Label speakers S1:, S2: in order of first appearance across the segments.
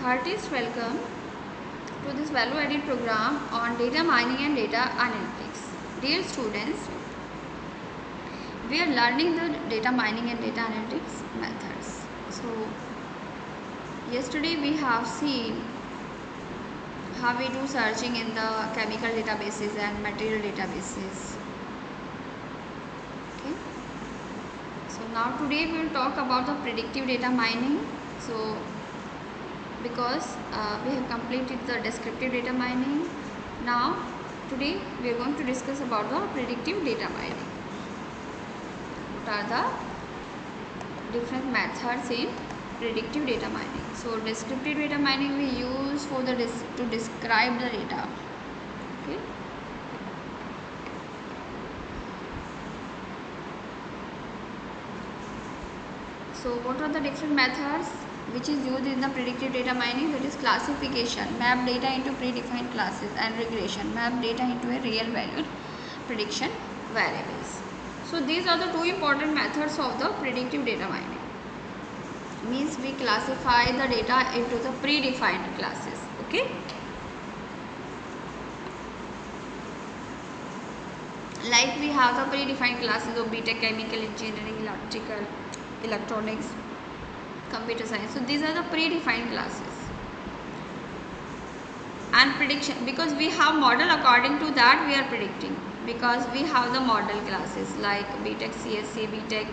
S1: Heartiest welcome to this value added program on data mining and data analytics. Dear students, we are learning the data mining and data analytics methods. So, yesterday we have seen how we do searching in the chemical databases and material databases. Okay. So now today we will talk about the predictive data mining. So because we have completed the descriptive data mining, now today we are going to discuss about the predictive data mining. What are the different methods in predictive data mining? So descriptive data mining we use for the to describe the data. Okay. So what are the different methods which is used in the predictive data mining? That is classification, map data into predefined classes, and regression, map data into a real valued prediction variables. So these are the two important methods of the predictive data mining. Means we classify the data into the predefined classes. Okay. Like we have the predefined classes of BTech, chemical engineering, electrical, electronics, computer science. So these are the predefined classes. And prediction, because we have model, according to that we are predicting, because we have the model classes like BTech CSC, BTech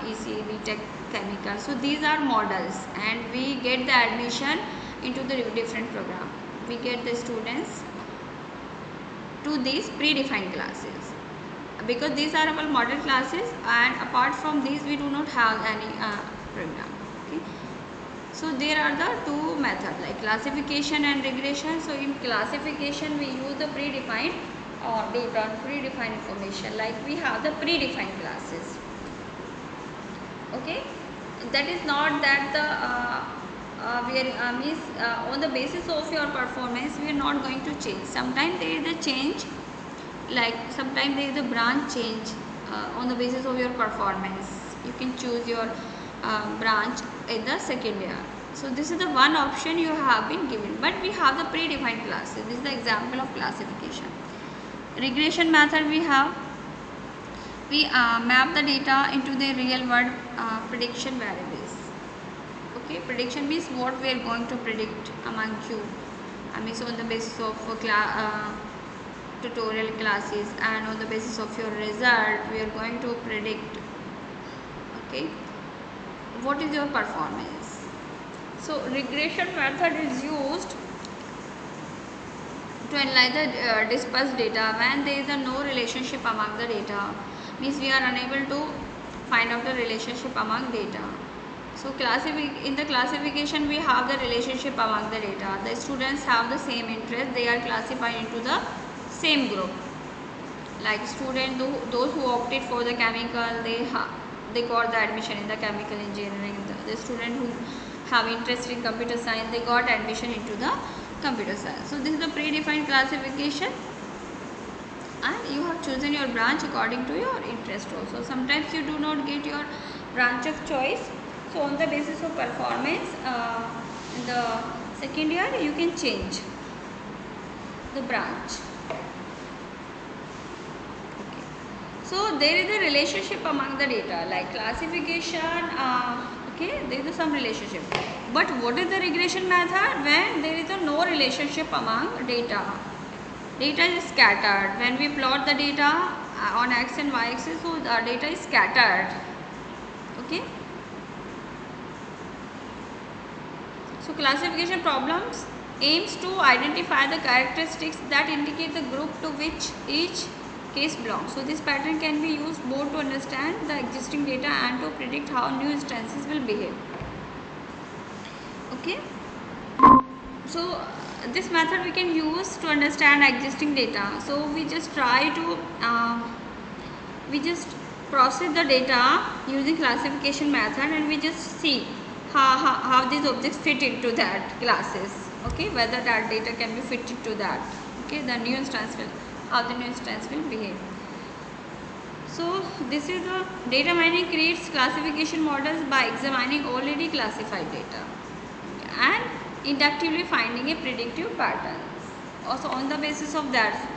S1: EC, BTech chemical. So these are models, and we get the admission into the different program. We get the students to these predefined classes, because these are our model classes, and apart from these we do not have any program. Okay. So there are the two methods like classification and regression. So in classification we use the predefined data and predefined information, like we have the predefined classes. Okay. That is not that the we are on the basis of your performance we are not going to change. Sometimes there is a change, like sometimes there is a branch change on the basis of your performance. You can choose your branch in the second year. So this is the one option you have been given, but we have the predefined classes. This is the example of classification. Regression method we have, we map the data into the real world prediction variables. Okay, prediction means what we are going to predict among you. So on the basis of tutorial classes, and on the basis of your result we are going to predict, okay, what is your performance. So regression method is used to analyze the dispersed data when there is no relationship among the data. Means we are unable to find out the relationship among data. So in the classification we have the relationship among the data. The students have the same interest, they are classified into the same group. Like those who opted for the chemical, they got the admission in the chemical engineering. The student who have interest in computer science, they got admission into the computer science. So this is the predefined classification, and you have chosen your branch according to your interest also. Sometimes you do not get your branch of choice, so on the basis of performance in the second year you can change the branch. Okay. So there is a relationship among the data, like classification, okay, there is some relationship. But what is the regression method? When there is no relationship among data. Data is scattered. When we plot the data on x and y axis, so the data is scattered. Okay. So classification problems aims to identify the characteristics that indicate the group to which each case belongs. So this pattern can be used both to understand the existing data and to predict how new instances will behave. Okay. So this method we can use to understand existing data. So we just try to process the data using classification method, and we just see how these objects fit into that classes. Okay, whether that data can be fitted to that. Okay, the new instance will, how the new instance will behave. So this is the data mining creates classification models by examining already classified data, and inductively finding a predictive pattern. Also on the basis of that,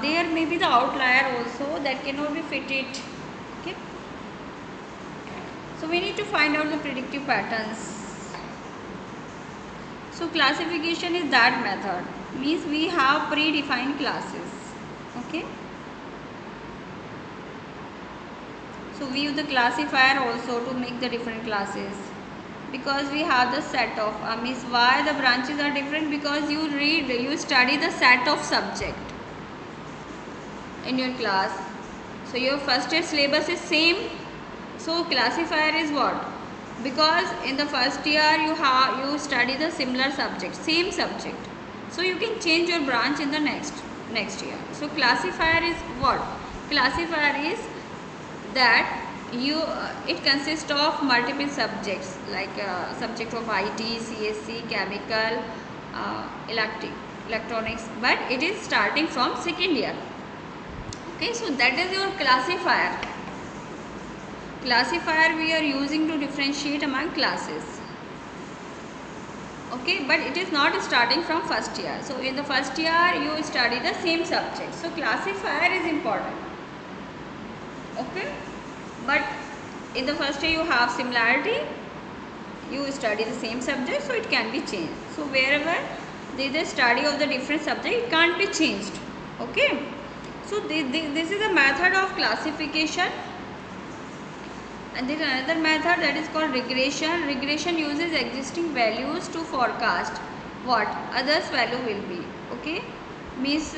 S1: there may be the outlier also that cannot be fitted. Okay, so we need to find out the predictive patterns. So classification is that method, means we have predefined classes. Okay, so we use the classifier also to make the different classes, because we have the set of means why the branches are different, because you study the set of subject in your class. So your first year syllabus is same, so classifier is what, because in the first year you study the similar subject, same subject, so you can change your branch in the next year. So classifier is what, classifier is that it consists of multiple subjects, like subject of IT, CSC, chemical, electronics, but it is starting from second year. Okay, so that is your classifier. Classifier we are using to differentiate among classes. Okay, but it is not starting from first year. So in the first year you study the same subject, so classifier is important. Okay, but in the first year you have similarity, you study the same subject, so it can be changed. So wherever there is a study of the different subject, it can't be changed. Okay, so this is a method of classification. And there is another method that is called regression. Regression uses existing values to forecast what others value will be. Okay, means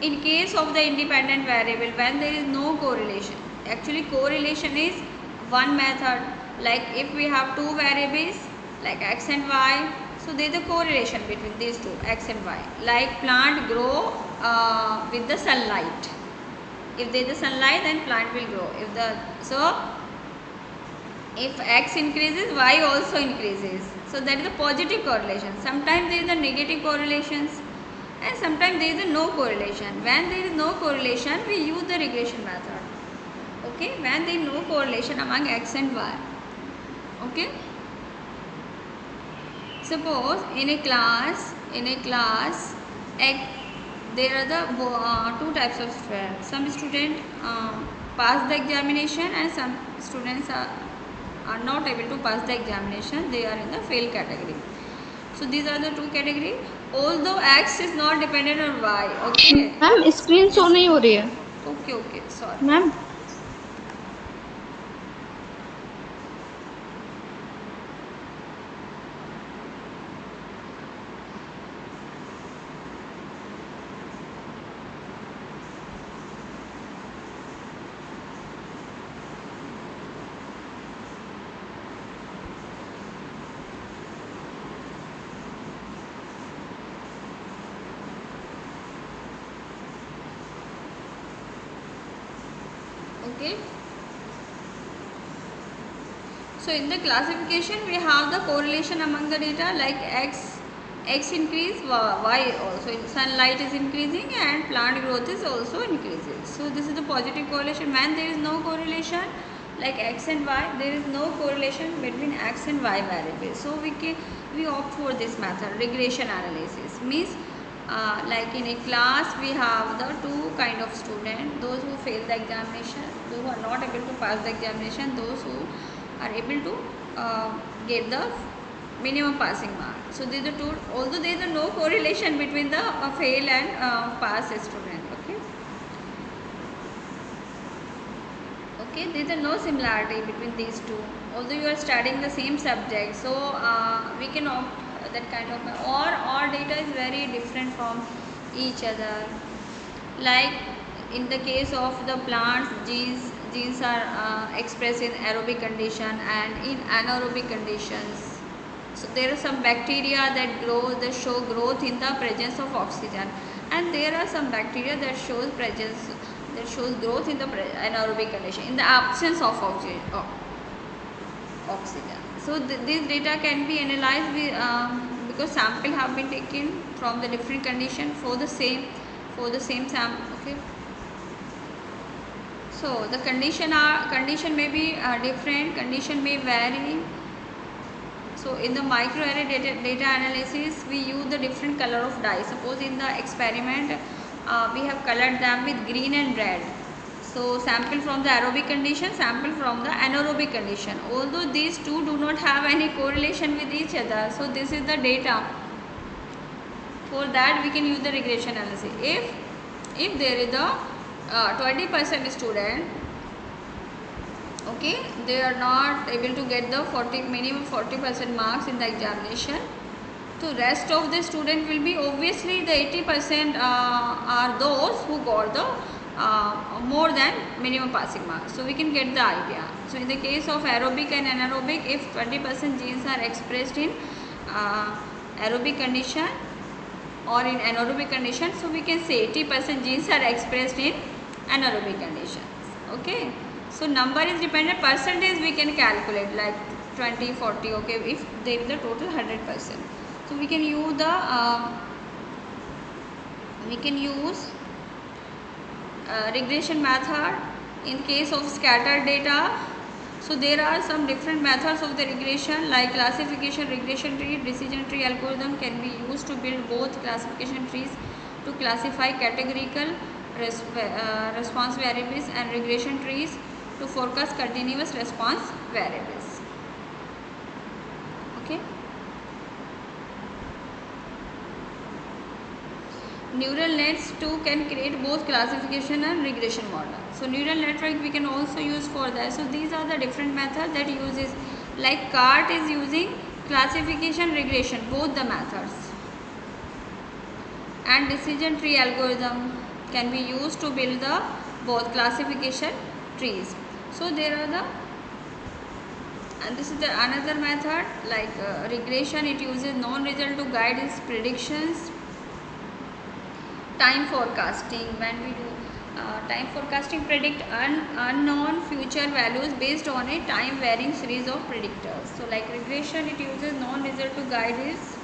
S1: in case of the independent variable, when there is no correlation, actually correlation is one method. Like if we have two variables like x and y, so there is a correlation between these two, x and y. Like plant grow with the sunlight. If there is sunlight, then plant will grow. If x increases, y also increases. So that is a positive correlation. Sometimes there is a negative correlations, and sometimes there is a no correlation. When there is no correlation, we use the regression method. Okay, when there is no correlation among x and y. Okay, suppose in a class there are the two types of students. Some students pass the examination, and some students are not able to pass the examination. They are in the fail category. So these are the two categories. Although x is not dependent on y. Okay,
S2: ma'am screen show नहीं हो रही है.
S1: Okay, sorry
S2: ma'am
S1: Okay, so in the classification we have the correlation among the data, like x increase, y also, sunlight is increasing and plant growth is also increasing. So this is the positive correlation. When there is no correlation like x and y, there is no correlation between x and y variables, so we opt for this method, regression analysis. Means like in a class we have the two kind of student, those who fail the examination, those who are not able to pass the examination, those who are able to get the minimum passing mark. So these are two, although there is no correlation between the fail and pass student. Okay, there is no similarity between these two, although you are studying the same subject. So we can opt that kind of, or data is very different from each other. Like in the case of the plants, genes are expressed in aerobic condition and in anaerobic conditions. So there are some bacteria that show growth in the presence of oxygen, and there are some bacteria that shows growth in the anaerobic condition in the absence of oxygen. So this data can be analyzed because sample have been taken from the different condition for the same sample. Okay, so the condition may be different, condition may vary. So in the microarray data analysis, we use the different color of dye. Suppose in the experiment, we have colored them with green and red. So sample from the aerobic condition, sample from the anaerobic condition. Although these two do not have any correlation with each other, so this is the data. For that we can use the regression analysis. If there is a 20% student, okay, they are not able to get the minimum 40% marks in the examination, so rest of the student will be obviously the 80% are those who got the more than minimum passing marks. So we can get the idea. So in the case of aerobic and anaerobic, if 20% genes are expressed in aerobic condition or in anaerobic condition, so we can say 80% genes are expressed in anaerobic conditions. Okay, so number is dependent, percentage we can calculate like 20, 40, okay, if there is a total 100%. So we can use the regression method in case of scattered data. So there are some different methods of the regression like classification regression tree, decision tree algorithm can be used to build both classification trees to classify categorical response variables and regression trees to forecast continuous response variables. Okay. Neural nets too can create both classification and regression model. So neural network we can also use for that. So these are the different methods that uses, like CART is using classification regression, both the methods, and decision tree algorithm can be used to build the both classification trees. So there are the, and this is the another method like regression. It uses known result to guide its predictions. Time forecasting, when we do time forecasting, predict unknown future values based on a time varying series of predictors. So like regression, it uses known result to guide its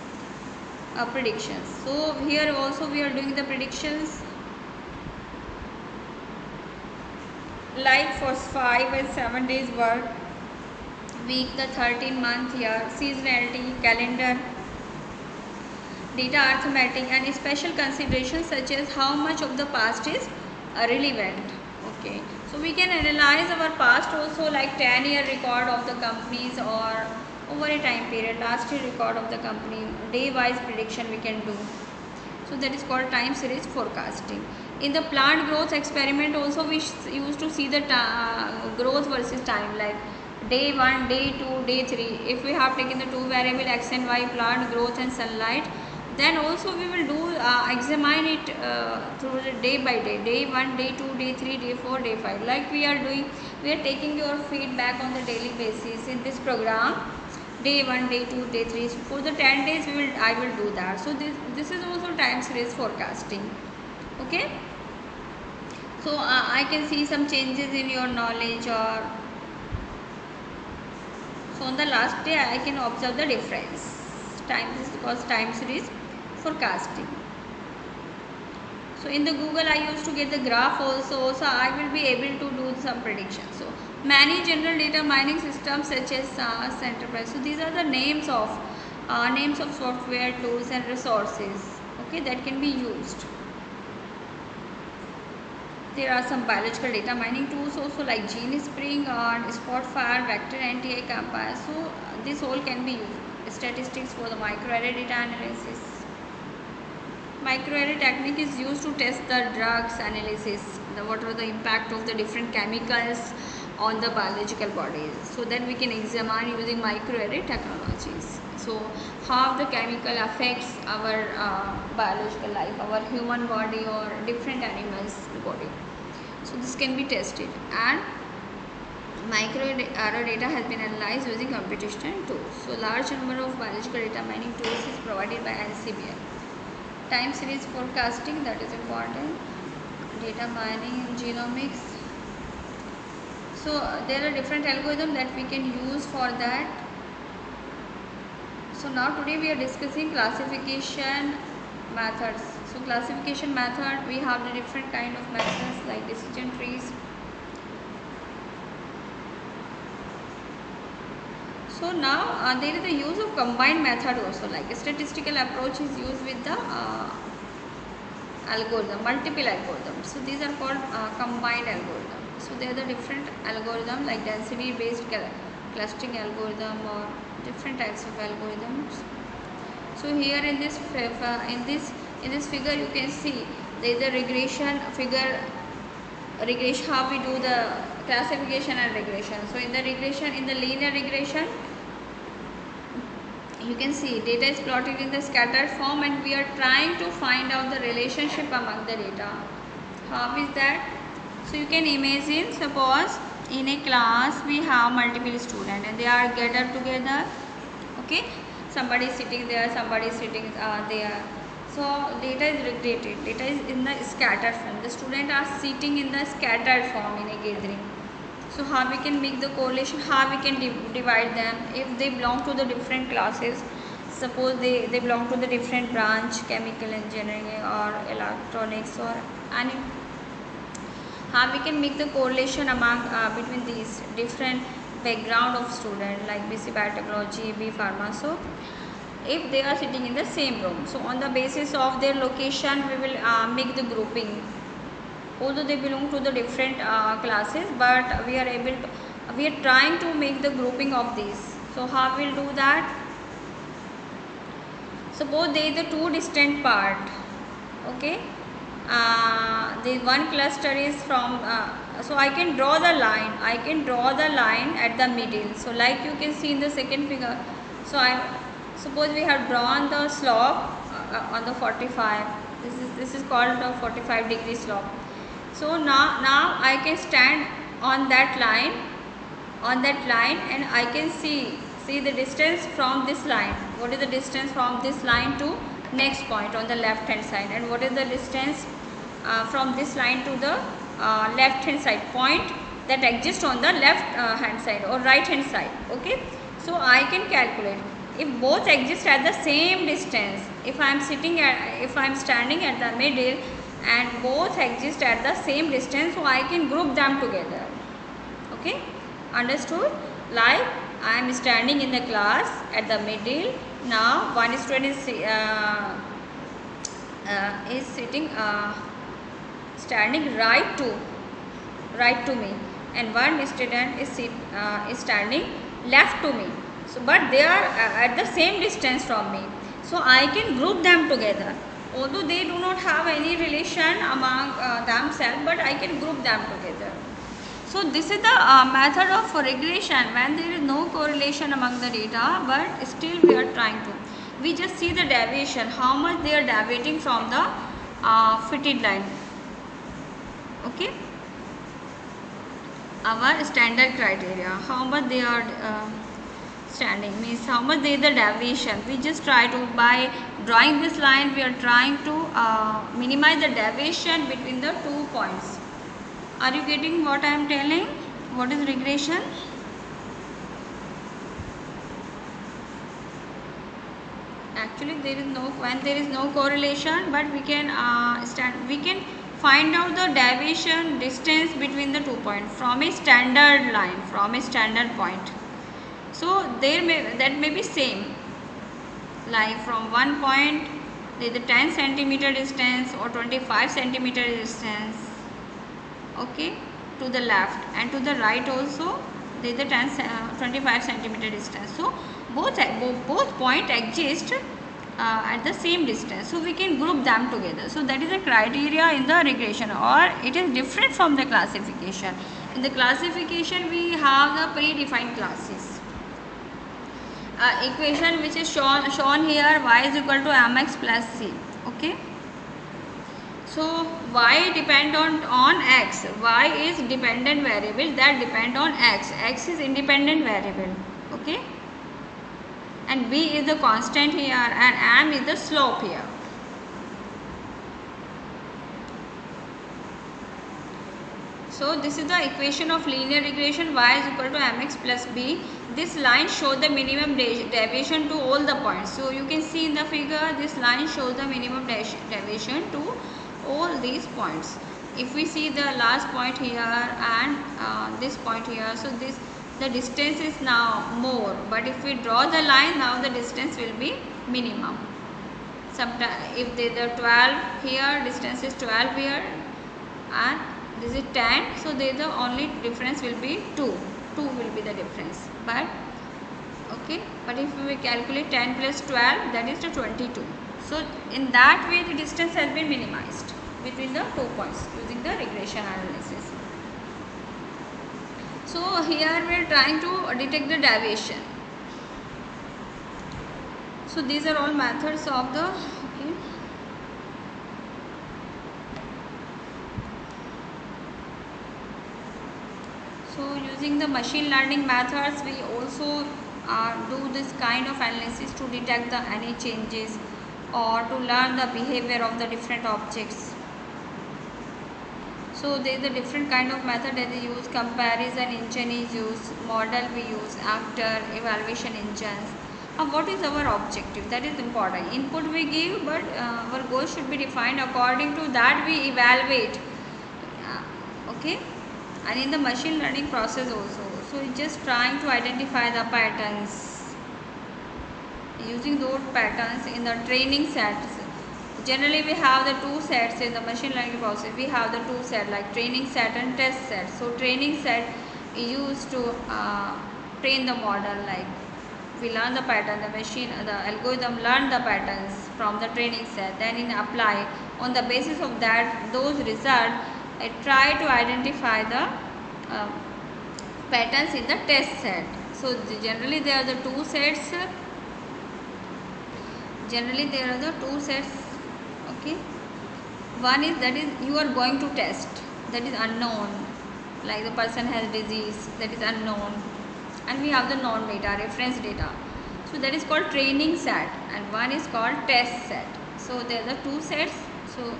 S1: predictions. So here also we are doing the predictions like for 5 and 7 days work week, the 13-month year, seasonality, calendar, data arithmetic, and special considerations such as how much of the past is relevant. Okay, so we can analyze our past also, like 10-year record of the companies or over a time period, last year record of the company, day wise prediction we can do. So that is called time series forecasting. In the plant growth experiment also we used to see the growth versus time, like day 1, day 2, day 3. If we have taken the two variable x and y, plant growth and sunlight, then also we will do examine it through the day by day, day 1, day 2, day 3, day 4, day 5, like we are doing. We are taking your feedback on the daily basis in this program, day 1, day 2, day 3. So for the 10 days I will do that. So this is also time series forecasting. Okay, so I can see some changes in your knowledge, or so on the last day I can observe the difference. This is because time series forecasting. So in the Google I used to get the graph also, so I will be able to do some predictions. So many general data mining systems such as SAS Enterprise. So these are the names of software, tools and resources, okay, that can be used. There are some biological data mining tools also like GeneSpring or Spotfire, Vector, NTI, Compass. So this all can be used. Statistics for the microarray data analysis. Microarray technique is used to test the drugs analysis, what are the impact of the different chemicals on the biological bodies. So then we can examine using microarray technologies. So how the chemical affects our biological life, our human body or different animals body. So this can be tested, and microarray data has been analyzed using computational tools. So large number of biological data mining tools is provided by NCBI. Time series forecasting, that is important. Data mining, genomics. So there are different algorithms that we can use for that. So now today we are discussing classification methods. So classification method, we have the different kind of methods like decision trees. So now there is the use of combined method also, like a statistical approach is used with the algorithm, multiple algorithms. So these are called combined algorithm. So they are the different algorithm like density based clustering algorithm or different types of algorithms. So here in this figure you can see there is a regression figure, regression, how we do the classification and regression. So in the regression, in the linear regression, you can see data is plotted in the scattered form and we are trying to find out the relationship among the data. How is that? So you can imagine, suppose in a class we have multiple students and they are gathered together. Okay, somebody is sitting there, somebody is sitting there. So data is regulated, data is in the scattered form. The students are sitting in the scattered form in a gathering. So how we can make the correlation, how we can divide them if they belong to the different classes. Suppose they belong to the different branch, chemical engineering or electronics or any. How we can make the correlation among between these different background of student like BC Biotechnology, B Pharma. So if they are sitting in the same room, so on the basis of their location we will make the grouping. Although they belong to the different classes, but we are trying to make the grouping of these. So how we'll do that? Suppose they are the two distant part. Okay, the one cluster is from so I can draw the line, at the middle. So like you can see in the second figure, so I suppose we have drawn the slope on the 45. This is called the 45-degree slope. So now I can stand on that line, and I can see the distance from this line. What is the distance from this line to next point on the left hand side, and what is the distance from this line to the left hand side point that exists on the left hand side or right hand side. Okay, so I can calculate if both exist at the same distance. If I am standing at the middle and both exist at the same distance, so I can group them together. Okay, understood? Like I am standing in the class at the middle. Now one student is sitting standing right to me, and one student is standing left to me. So but they are at the same distance from me, so I can group them together. Although they do not have any relation among themselves, but I can group them together. So this is the method of regression when there is no correlation among the data, but still we are trying to. We just see the deviation, how much they are deviating from the fitted line. Okay, our standard criteria, how much they are standing, means how much they the deviation. We just try to, by drawing this line, we are trying to minimize the deviation between the 2 points. Are you getting what I am telling? What is regression? Actually when there is no correlation, but we can find out the deviation distance between the 2 points from a standard line, from a standard point. So that may be same, like from one point there is a 10 centimeter distance or 25 centimeter distance. Okay, to the left, and to the right also there is a 25 centimeter distance. So both point exist at the same distance, so we can group them together. So that is a criteria in the regression, or it is different from the classification. In the classification we have the predefined classes. Equation which is shown here, y is equal to mx plus c. Okay, so y depend on x, y is dependent variable that depend on x is independent variable. Okay, and b is the constant here, and m is the slope here. So this is the equation of linear regression, y is equal to mx plus b. This line shows the minimum deviation to all the points. So you can see in the figure, this line shows the minimum deviation to all these points. If we see the last point here and this point here, so the distance is now more, but if we draw the line, now the distance will be minimum. Sometimes if there are 12 here, distance is 12 here, and this is 10, so there the only difference will be 2 will be the difference. But okay, but if we calculate 10 plus 12, that is the 22. So in that way the distance has been minimized between the 2 points using the regression analysis. So here we are trying to detect the deviation. So these are all methods of the okay. So using the machine learning methods, we also do this kind of analysis to detect the any changes or to learn the behavior of the different objects. So there is a different kind of method that they use. Comparison engine is used, model we use, actor, evaluation engines. What is our objective? That is important. Input we give, but our goal should be defined according to that we evaluate. Okay, and in the machine learning process also. So it's just trying to identify the patterns. Using those patterns in the training sets. Generally we have the two sets in the machine learning process. We have the two sets like training set and test set. So training set is used to train the model, like we learn the pattern, the machine, the algorithm learn the patterns from the training set, then in apply on the basis of that those results I try to identify the patterns in the test set. So generally there are the two sets. Okay, one is that is you are going to test, that is unknown, like the person has disease, that is unknown, and we have the known data, reference data. So that is called training set, and one is called test set. So there are the two sets. So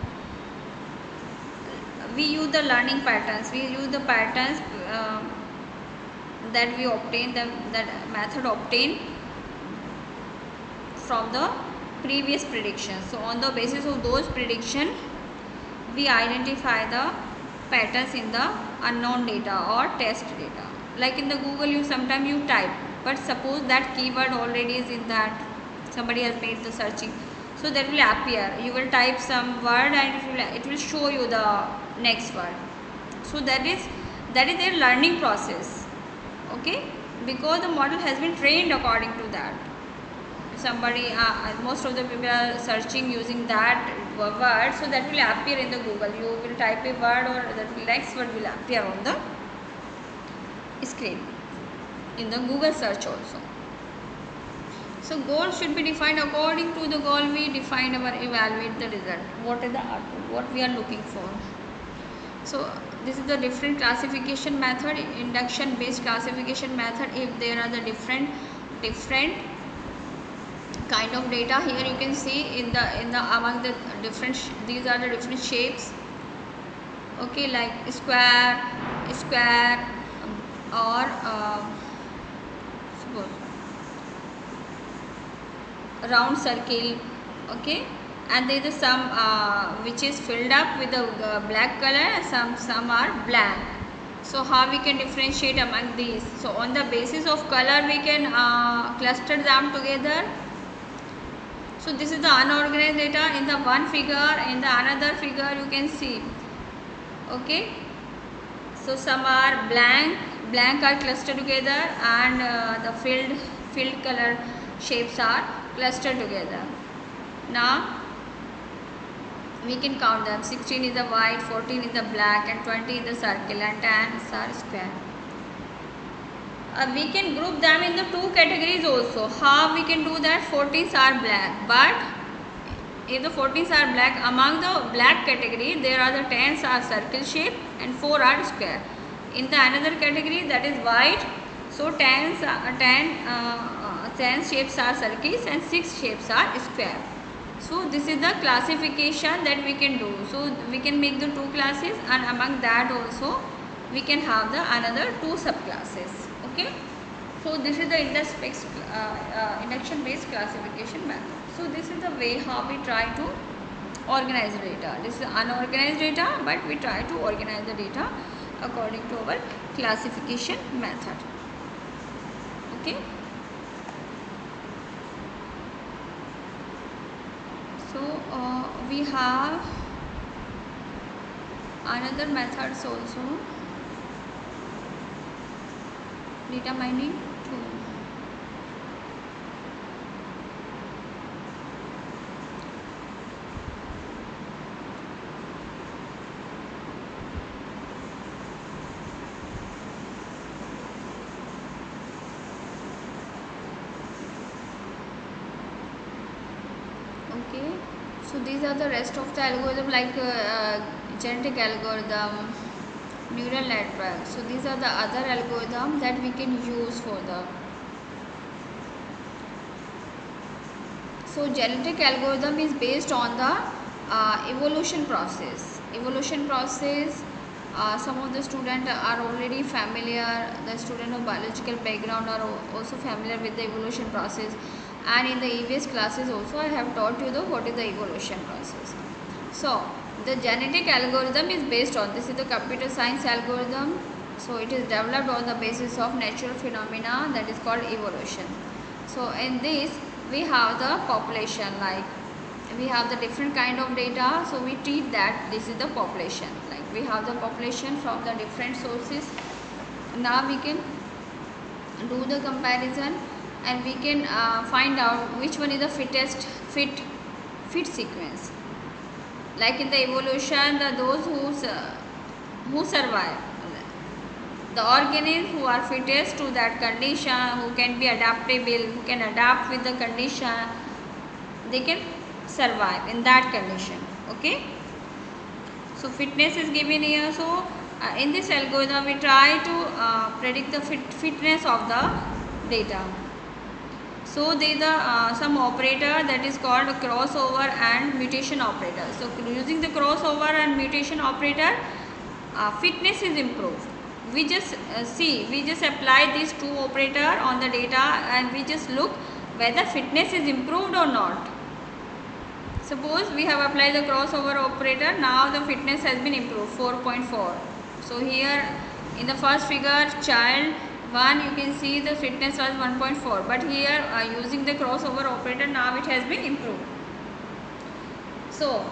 S1: we use the learning patterns, we use the patterns that we obtain, that method obtained from the previous predictions. So on the basis of those predictions we identify the patterns in the unknown data or test data. Like in the Google, you sometimes you type, but suppose that keyword already is in that, somebody has made the searching, so that will appear. You will type some word and it will show you the next word. So that is their learning process. Okay, because the model has been trained according to that. Somebody most of the people are searching using that word, so that will appear in the Google. You will type a word or that next word will appear on the screen in the Google search also. So goal should be defined according to the goal we define our evaluate the result. What is the output, what we are looking for. So this is the different classification method, induction based classification method. If there are the different kind of data, here you can see in the among the different these are the different shapes. Okay, like square or suppose round circle. Okay, and there is some which is filled up with the black color, and some are blank. So how we can differentiate among these? So on the basis of color we can cluster them together. So this is the unorganized data in the one figure. In the another figure you can see. Okay, so some are blank are clustered together, and the filled color shapes are clustered together. Now we can count them. 16 is the white, 14 is the black, and 20 is the circle, and 10 are square. We can group them in the two categories also. How we can do that? 14s are black, but if the 14s are black, among the black category there are the 10s are circle shape and 4 are square. In the another category, that is white, so 10 shapes are circles and 6 shapes are square. So this is the classification that we can do. So we can make the two classes, and among that also we can have the another two subclasses. Okay, so this is the induction based classification method. So this is the way how we try to organize the data. This is unorganized data, but we try to organize the data according to our classification method. Okay, so we have another methods also, data mining tool. Okay, so these are the rest of the algorithm, like genetic algorithm, neural network. So these are the other algorithm that we can use for the. So genetic algorithm is based on the evolution process. Some of the students are already familiar. The student of biological background are also familiar with the evolution process. And in the EVS classes also, I have taught you what is the evolution process. So the genetic algorithm is based on, this is the computer science algorithm. So it is developed on the basis of natural phenomena, that is called evolution. So in this we have the population, like we have the different kind of data, so we treat that this is the population, like we have the population from the different sources. Now we can do the comparison and we can find out which one is the fit sequence. Like in the evolution, those who survive, the organisms who are fittest to that condition, who can be adaptable, who can adapt with the condition, they can survive in that condition. Okay, so fitness is given here. So in this algorithm we try to predict the fitness of the data. So there is some operator that is called crossover and mutation operator. So using the crossover and mutation operator, fitness is improved. We just we just apply these two operator on the data and we just look whether fitness is improved or not. Suppose we have applied the crossover operator, now the fitness has been improved 4.4. So here in the first figure, child 1, you can see the fitness was 1.4, but here using the crossover operator, now it has been improved. So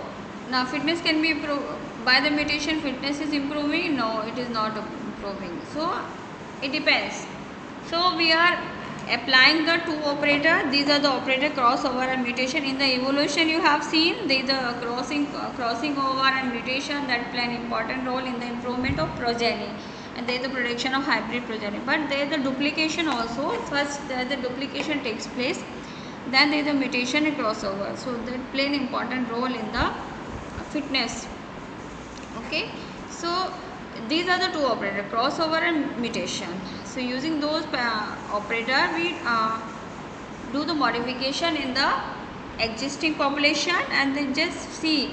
S1: now fitness can be improved by the mutation. Fitness is improving? No, it is not improving. So it depends. So we are applying the two operator. These are the operator crossover and mutation. In the evolution you have seen there is a crossing over and mutation that play an important role in the improvement of progeny, and there is the production of hybrid progeny. But there is the duplication also. First the duplication takes place, then there is a mutation and crossover. So that play an important role in the fitness. Okay, so these are the two operators, crossover and mutation. So using those operator we do the modification in the existing population and then just see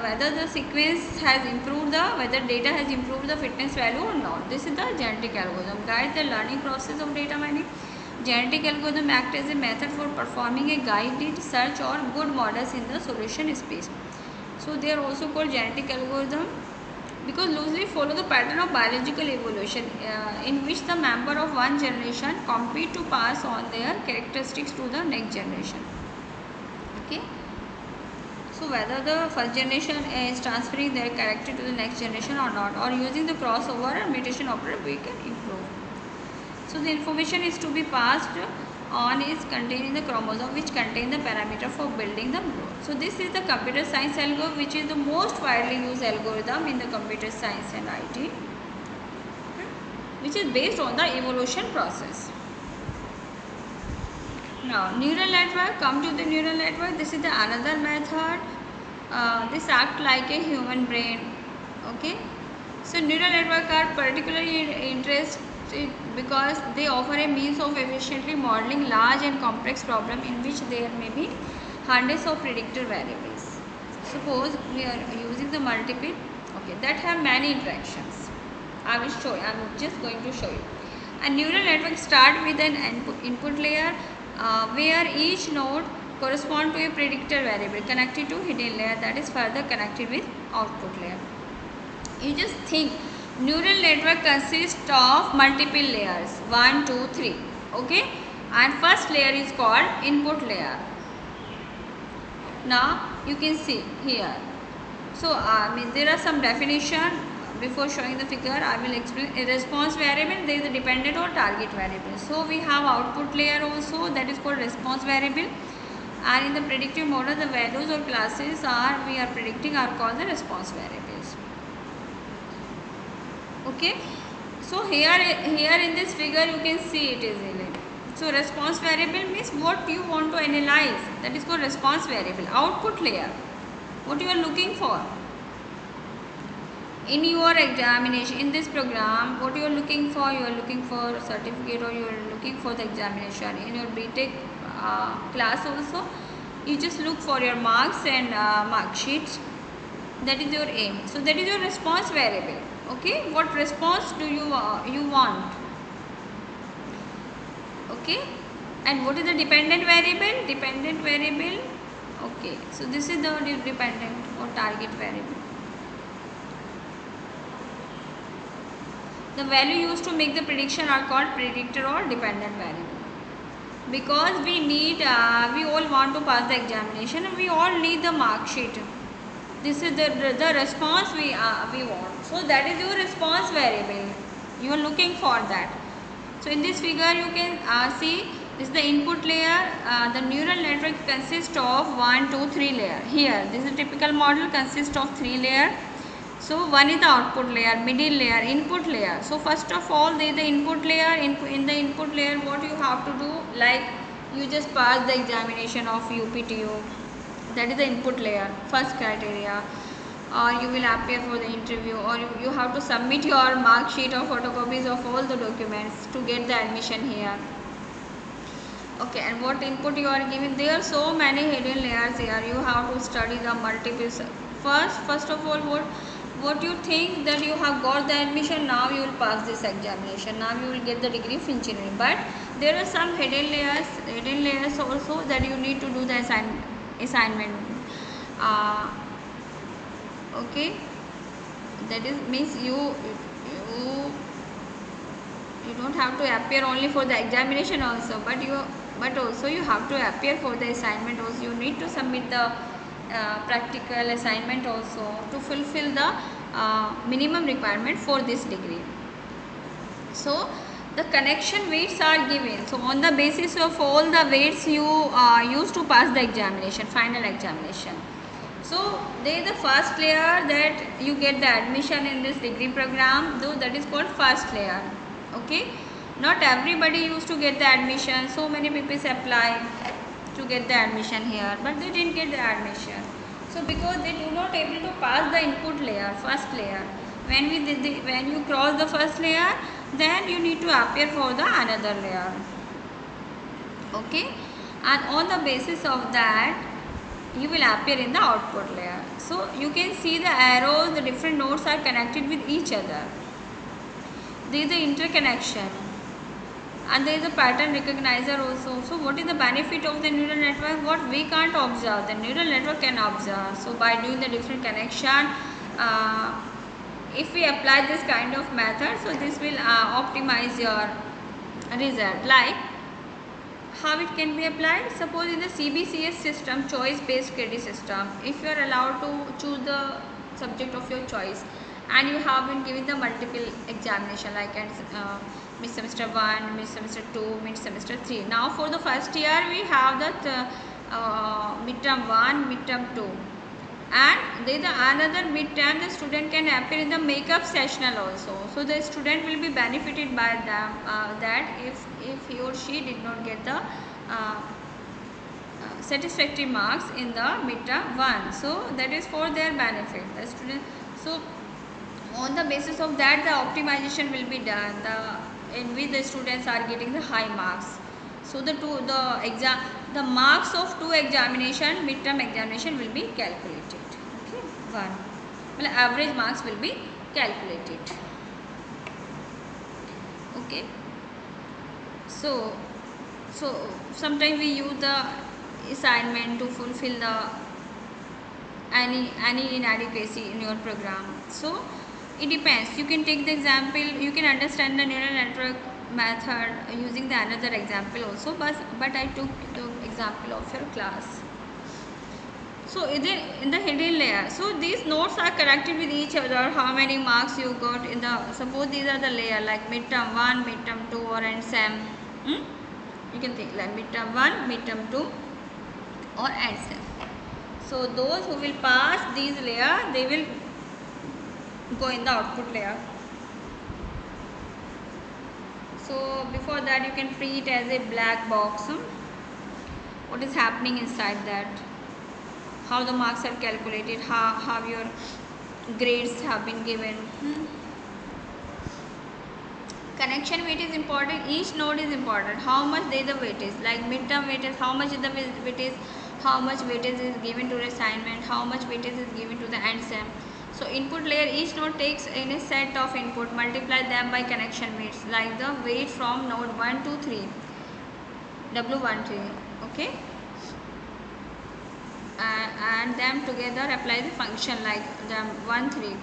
S1: whether the sequence has improved, whether data has improved the fitness value or not. This is the genetic algorithm, guide the learning process of data mining. Genetic algorithm act as a method for performing a guided search or good models in the solution space. So they are also called genetic algorithm because loosely follow the pattern of biological evolution in which the member of one generation compete to pass on their characteristics to the next generation. Okay, so whether the first generation is transferring their character to the next generation or not, or using the crossover and mutation operator, we can improve. So the information is to be passed on is contained in the chromosome, which contain the parameter for building the growth. So this is the computer science algorithm, which is the most widely used algorithm in the computer science and IT, which is based on the evolution process. Now neural network, come to the neural network. This is the another method. This act like a human brain. Okay, so neural network are particularly interested because they offer a means of efficiently modeling large and complex problem in which there may be hundreds of predictor variables. Suppose we are using the multiple, okay, that have many interactions. I will show you. I am just going to show you. A neural network start with an input layer where each node correspond to a predictor variable connected to hidden layer that is further connected with output layer. You just think neural network consists of multiple layers, 1, 2, 3. Okay, and first layer is called input layer. Now you can see here. So there are some definition. Before showing the figure, I will explain. A response variable, there is a dependent or target variable. So we have output layer also, that is called response variable, and in the predictive model the values or classes we are predicting are called the response variables. Okay, so here in this figure you can see it easily. So response variable means what you want to analyze, that is called response variable. Output layer, what you are looking for in your examination. In this program, what you are looking for, you are looking for certificate or you are looking for the examination. In your BTech class also, you just look for your marks and mark sheets. That is your aim. So that is your response variable. Okay, what response do you want? Okay, and what is the dependent variable? Dependent variable. Okay, so this is the dependent or target variable. The value used to make the prediction are called predictor or dependent variable. Because we need, we all want to pass the examination and we all need the mark sheet. This is the response we want. So that is your response variable. You are looking for that. So in this figure you can see this is the input layer. The neural network consists of 1, 2, 3 layer. Here this is a typical model, consists of 3 layer. So one is the output layer, middle layer, input layer. So first of all, there is the input layer. In the input layer, what you have to do, like you just pass the examination of UPTU. That is the input layer, first criteria. Or you will appear for the interview, or you have to submit your mark sheet or photocopies of all the documents to get the admission here. Okay, and what input you are giving? There are so many hidden layers here. You have to study the multiple. First of all, what you think that you have got the admission, now you will pass this examination, now you will get the degree of engineering. But there are some hidden layers also that you need to do the assignment. Okay, that is means you don't have to appear only for the examination also, but also you have to appear for the assignment also. You need to submit the practical assignment also to fulfill the minimum requirement for this degree. So the connection weights are given. So on the basis of all the weights you use to pass the examination, final examination. So there is the first layer that you get the admission in this degree program, though that is called first layer. Okay, not everybody used to get the admission. So many people apply to get the admission here, but they didn't get the admission. So because they do not able to pass the input layer, first layer, when you cross the first layer, then you need to appear for the another layer. Okay, and on the basis of that you will appear in the output layer. So you can see the arrows, the different nodes are connected with each other. There is the interconnection. And there is a pattern recognizer also. So what is the benefit of the neural network? What we can't observe, the neural network can observe. So by doing the different connection, if we apply this kind of method, so this will optimize your result. Like how it can be applied? Suppose in the CBCS system, choice based credit system, if you are allowed to choose the subject of your choice and you have been given the multiple examination like mid semester 1, mid semester 2, mid semester 3. Now for the first year we have that midterm 1, midterm 2, and there is another midterm the student can appear in the makeup sessional also. So the student will be benefited by them, that if he or she did not get the satisfactory marks in the midterm 1, so that is for their benefit, the student. So on the basis of that the optimization will be done, in which the students are getting the high marks. So the marks of 2 examination, midterm examination will be calculated. Okay, 1, well, average marks will be calculated. Okay, so sometimes we use the assignment to fulfill the any inadequacy in your program. So it depends. You can take the example, you can understand the neural network method using the another example also, but I took the example of your class. So in the hidden layer, so these nodes are connected with each other. How many marks you got in the, suppose these are the layer like midterm 1, midterm 2 or and SEM. You can think like midterm 1, midterm 2 or and SEM. So those who will pass these layer, they will go in the output layer. So before that you can treat it as a black box. What is happening inside that? How the marks are calculated, how your grades have been given. Connection weight is important. Each node is important. How much they the weightage, like midterm weightage, how much is the weightage, how much weightage is given to the assignment, how much weightage is given to the end SEM. So input layer, each node takes in a set of input, multiply them by connection weights, like the weight from node 1 to 3, W13, okay, and them together apply the function like them 1 3.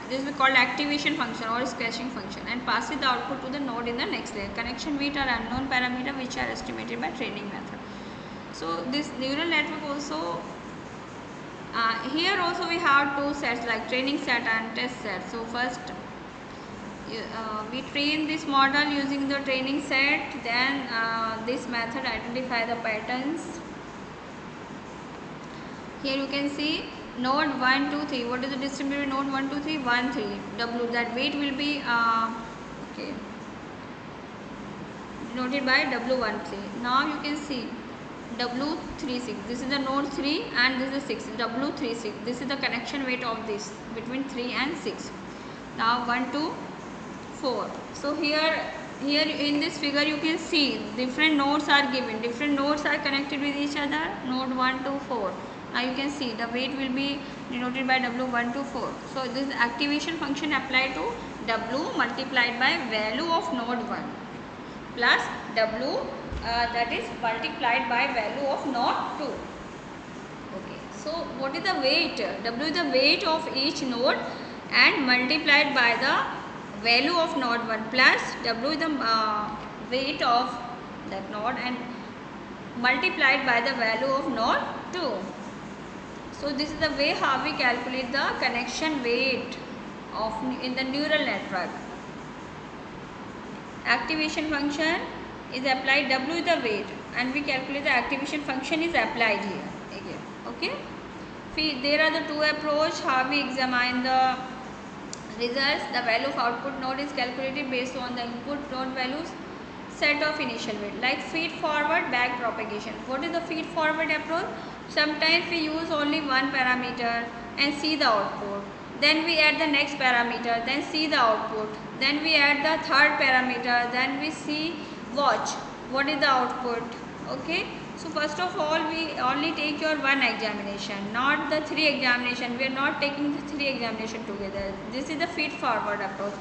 S1: This is called activation function or scratching function, and passes the output to the node in the next layer. Connection weight are unknown parameter which are estimated by training method. So this neural network also, here also we have two sets like training set and test set. So first we train this model using the training set, then this method identify the patterns. Here you can see node 1 2 3. What is the distributed node 1 2 3? 1 3. W, that weight will be okay, denoted by W13. Now you can see W36. This is the node 3 and this is the 6. W36. This is the connection weight of this between 3 and 6. Now 1 2 4. So here in this figure you can see different nodes are given. Different nodes are connected with each other. Node 1 to 4. Now you can see the weight will be denoted by W1 to 4. So this activation function applied to W multiplied by value of node 1 plus W that is multiplied by value of node 2. Okay. So what is the weight? W is the weight of each node and multiplied by the value of node 1 plus W is the weight of that node and multiplied by the value of node 2. So this is the way how we calculate the connection weight of in the neural network. Activation function is applied, W is the weight, and we calculate the activation function is applied here again. Okay. There are the two approach how we examine the results. The value of output node is calculated based on the input node values set of initial weight, like feed forward back propagation. What is the feed forward approach? Sometimes we use only one parameter and see the output. Then we add the next parameter, then see the output. Then we add the third parameter, then we see, watch what is the output. Okay. So first of all we only take your one examination, not the three examination. We are not taking the three examination together. This is the feed forward approach.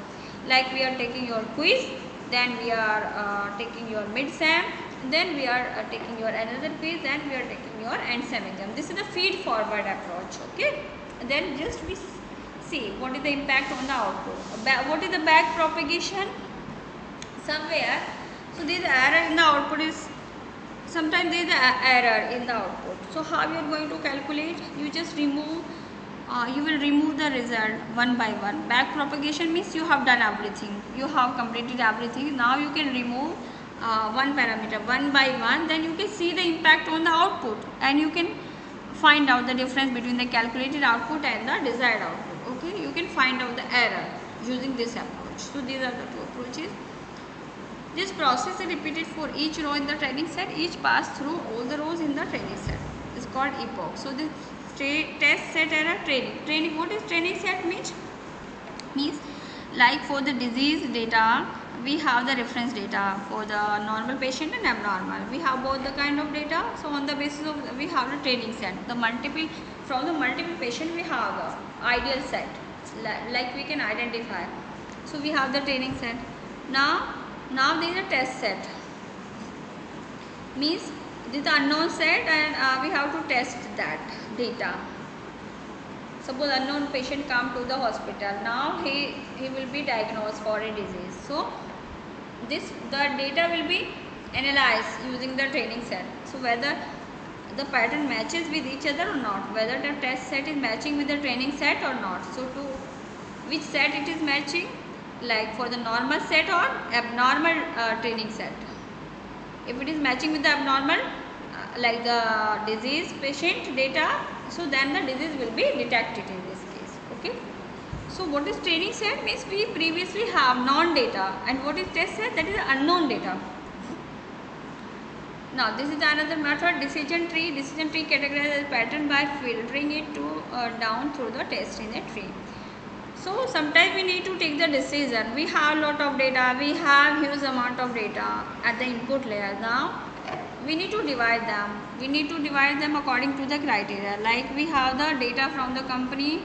S1: Like we are taking your quiz, then we are taking your mid-SEM, then we are taking your another quiz, then we are taking your end SEM exam. This is the feed forward approach. Okay. Then just we see what is the impact on the output. What is the back propagation? Somewhere, so this error in the output is, sometimes there is an error in the output. So how you are going to calculate? You just remove, you will remove the result one by one. Back propagation means you have done everything, you have completed everything. Now you can remove one parameter one by one, then you can see the impact on the output and you can find out the difference between the calculated output and the desired output. Okay, you can find out the error using this approach. So these are the two approaches. This process is repeated for each row in the training set. Each pass through all the rows in the training set is called epoch. So this test set error training. What is training set means? Means like for the disease data we have the reference data for the normal patient and abnormal. We have both the kind of data. So on the basis of we have the training set. The multiple, from the multiple patient we have a ideal set like we can identify. So we have the training set. Now there is a test set. Means this is the unknown set and we have to test that data. Suppose unknown patient come to the hospital. Now he will be diagnosed for a disease. So the data will be analyzed using the training set. So whether the pattern matches with each other or not, whether the test set is matching with the training set or not. So to which set it is matching, like for the normal set or abnormal training set. If it is matching with the abnormal, like the disease patient data, so then the disease will be detected in this case. Okay. So what is training set means we previously have known data, and what is test set, that is unknown data. Now this is another method, decision tree. Decision tree categorizes a pattern by filtering it to down through the test in a tree. So sometimes we need to take the decision. We have lot of data, we have huge amount of data at the input layer. Now we need to divide them. We need to divide them according to the criteria. Like we have the data from the company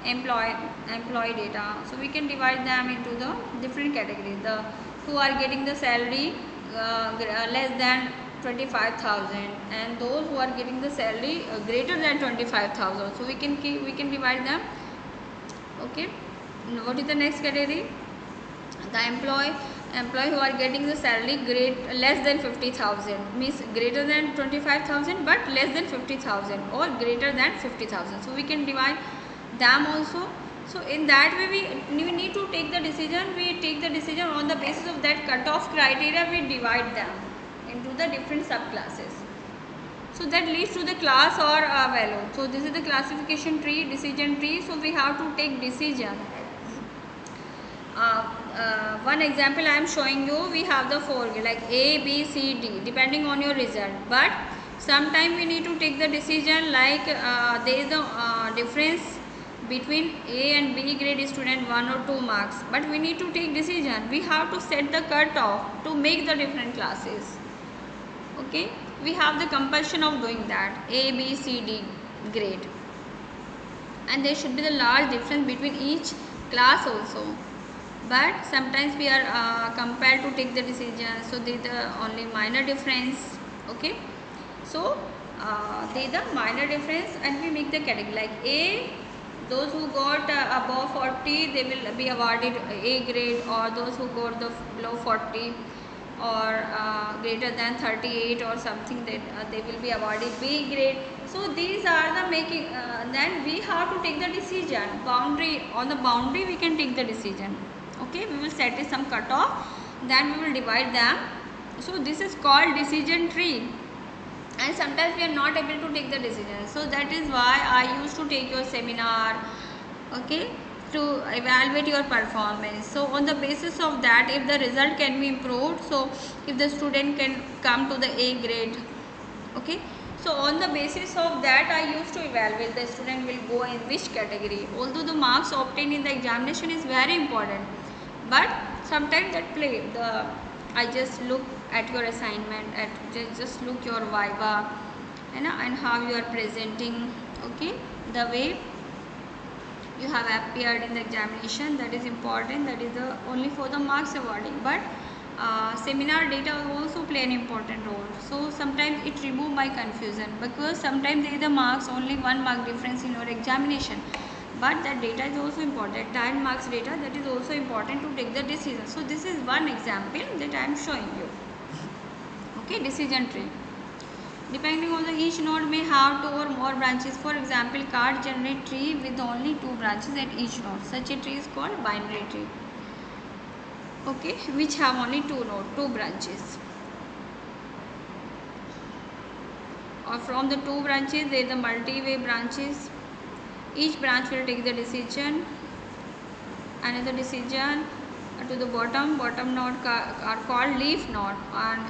S1: employee data. So we can divide them into the different categories. The who are getting the salary less than 25,000, and those who are getting the salary greater than 25,000. So we can divide them. Okay. What is the next category? The employee who are getting the salary less than 50,000, means greater than 25,000 but less than 50,000, or greater than 50,000. So we can divide them also. So in that way we need to take the decision. We take the decision on the basis of that cutoff criteria. We divide them into the different subclasses. So that leads to the class or value. So this is the classification tree, decision tree. So we have to take decision. One example I am showing you. We have the 4 like A, B, C, D depending on your result. But sometime we need to take the decision like there is a difference between A and B grade student 1 or 2 marks. But we need to take decision. We have to set the cutoff to make the different classes. Okay. We have the compulsion of doing that, A, B, C, D grade, and there should be the large difference between each class also. But sometimes we are compelled to take the decision, so there is the only minor difference. Okay. So there is the minor difference, and we make the category like A. Those who got above 40, they will be awarded A grade, or those who got the below 40 or greater than 38 or something, that they will be awarded B grade. So these are the making. Then we have to take the decision. On the boundary we can take the decision. Okay, we will set some cutoff. Then we will divide them. So this is called decision tree. And sometimes we are not able to take the decision. So that is why I used to take your seminar. Okay, to evaluate your performance. So on the basis of that, if the result can be improved, so if the student can come to the A grade. Okay, so on the basis of that I used to evaluate the student will go in which category. Although the marks obtained in the examination is very important, but sometimes that play the I just look at your assignment, at just look your viva, and how you are presenting. Okay, the way you have appeared in the examination, that is important. That is only for the marks awarding, but seminar data also play an important role. So sometimes it remove my confusion, because sometimes there is the marks only 1 mark difference in your examination, but that data is also important. 10 marks data, that is also important to take the decision. So this is one example that I am showing you. Okay, decision tree. Depending on each node may have 2 or more branches. For example, card generate tree with only 2 branches at each node. Such a tree is called binary tree. Okay, which have only 2 branches. Or from the 2 branches, there are the multi-way branches. Each branch will take the decision. Another decision to the bottom node are called leaf node, and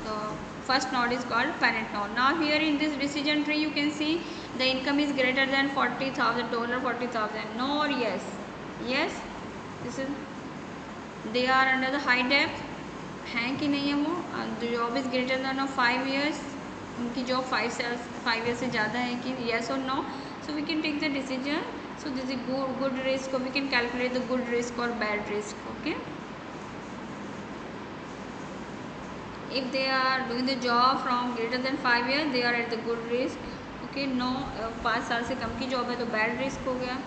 S1: the first node is called parent node. Now here in this decision tree you can see the income is greater than $40,000, 40,000. No or yes? Yes, this is they are under the high debt हैं कि नहीं है वो. The job is greater than 5 years. उनकी job 5 years से ज़्यादा है कि yes or no. So we can take the decision. So this is good risk, or we can calculate the good risk or bad risk. Okay. If they are doing the job from greater than 5 years, they are at the good risk. Okay. No, 5 साल से कम की job है तो bad risk हो गया.